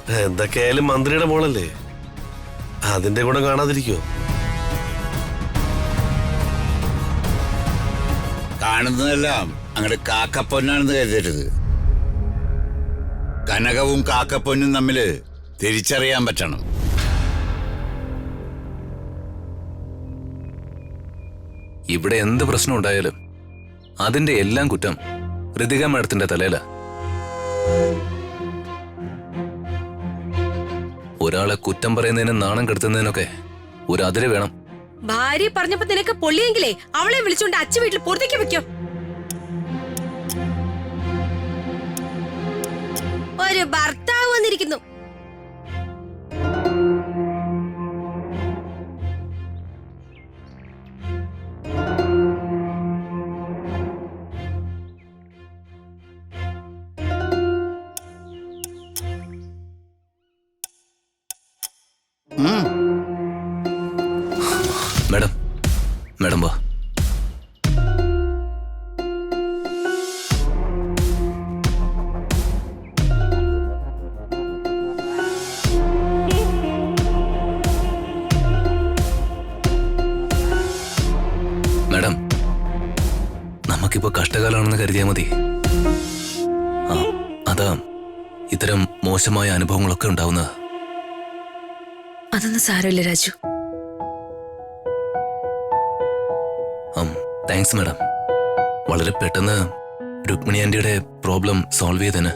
എന്തൊക്കെയായാലും മന്ത്രിയുടെ മോളല്ലേ, അതിന്റെ കൂടെ കാണാതിരിക്കോ? കാണുന്നതെല്ലാം അങ്ങടെ കാക്കപ്പൊന്നാണെന്ന് കരുതരുത്. കനകവും കാക്കപ്പൊന്നും തമ്മില് തിരിച്ചറിയാൻ പറ്റണം. ഇവിടെ എന്ത് പ്രശ്നം ഉണ്ടായാലും അതിന്റെ എല്ലാം കുറ്റം ഋതിക മാഡത്തിന്റെ തലയില. ഒരാളെ കുറ്റം പറയുന്നതിനും നാണം കെടുത്തുന്നതിനൊക്കെ ഒരു അതിര് വേണം. ഭാര്യ പറഞ്ഞപ്പോ നിനക്ക് പൊള്ളിയെങ്കിലേ അവളെ വിളിച്ചോണ്ട് അച്ഛൻ വീട്ടിൽ പുറത്തേക്ക് വെക്കോ? ഒരു ഭർത്താവ് വന്നിരിക്കുന്നു. മാഡം, മാഡം വാ. മാഡം, നമുക്കിപ്പോ കഷ്ടകാലമാണെന്ന് കരുതിയാൽ മതി. അതാ ഇത്തരം മോശമായ അനുഭവങ്ങളൊക്കെ ഉണ്ടാവുന്നത്. അതൊന്നും സാരമില്ല രാജു. Thanks madam. വളരെ പെട്ടെന്ന് രുക്മിണി ആന്റിയുടെ പ്രോബ്ലം സോൾവ് ചെയ്തതിന്.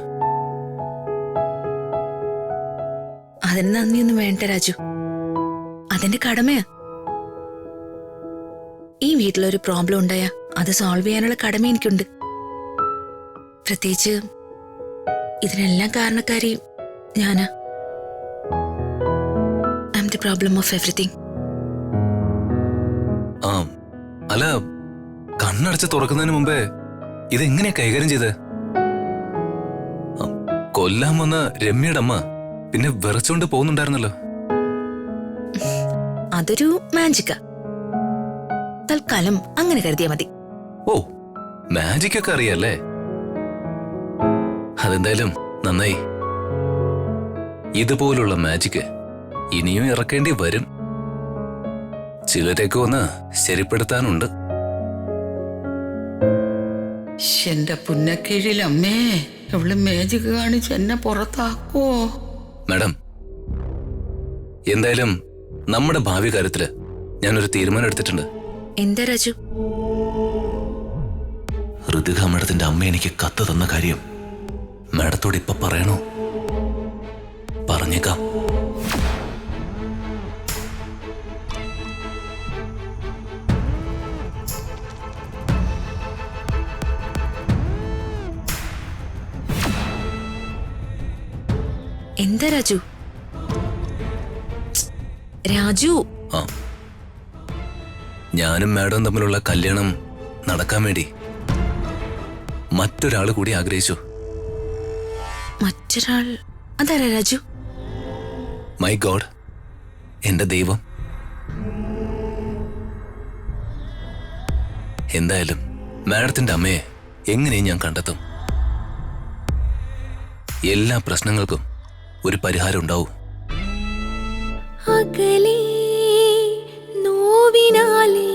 അതിന് നന്ദിയൊന്നും വേണ്ട രാജു, അതെന്റെ കടമയാ. ഈ വീട്ടിലൊരു പ്രോബ്ലം ഉണ്ടായാ അത് സോൾവ് ചെയ്യാനുള്ള കടമ എനിക്കുണ്ട്. പ്രത്യേകിച്ച് ഇതിനെല്ലാം കാരണക്കാരി ഞാനാ. I am the problem of everything. അല്ല, കണ്ണടച്ച് തുറക്കുന്നതിന് മുമ്പേ ഇതെങ്ങനെയാ കൈകാര്യം ചെയ്ത്? കൊല്ലാൻ വന്ന രമ്യയുടെ അമ്മ പിന്നെ വിറച്ചോണ്ട് പോകുന്നുണ്ടായിരുന്നല്ലോ. അതൊരു മാജിക്കാ. തൽക്കാലം അങ്ങനെ കരുതിയാ മതി. ഓ, മാജിക് ഒക്കെ അറിയാല്ലേ? അതെന്തായാലും നന്നായി. ഇതുപോലുള്ള മാജിക് ഇനിയും ഇറക്കേണ്ടി വരും. ചിലരൊക്കെ ഒന്ന് ശരിപ്പെടുത്താനുണ്ട്. എന്റെ പുന്നക്കീഴിലമ്മേ, എവള് മേജിക് കാണിച്ച് എന്നെ പുറത്താക്കോ? മാഡം, എന്തായാലും നമ്മുടെ ഭാവി കാര്യത്തില് ഞാനൊരു തീരുമാനം എടുത്തിട്ടുണ്ട്. എന്താ രാജു? ഋതിക മാഡത്തിന്റെ അമ്മ എനിക്ക് കത്ത് തന്ന കാര്യം മാഡത്തോട് ഇപ്പൊ പറയണോ? പറഞ്ഞേക്കാം. എന്താ രാജു? രാജു, ഞാനും മാഡവും തമ്മിലുള്ള കല്യാണം നടക്കാൻ വേണ്ടി മറ്റൊരാൾ കൂടി ആഗ്രഹിച്ചു. മറ്റൊരാൾ? അതാരാ രാജു? മൈ ഗോഡ്, എന്റെ ദൈവം. എന്തായാലും മാഡത്തിന്റെ അമ്മയെ എങ്ങനെയും ഞാൻ കണ്ടെത്തും. എല്ലാ പ്രശ്നങ്ങൾക്കും ഒരു പരിഹാരം ഉണ്ടാവും. അകലേ നോവിനാലേ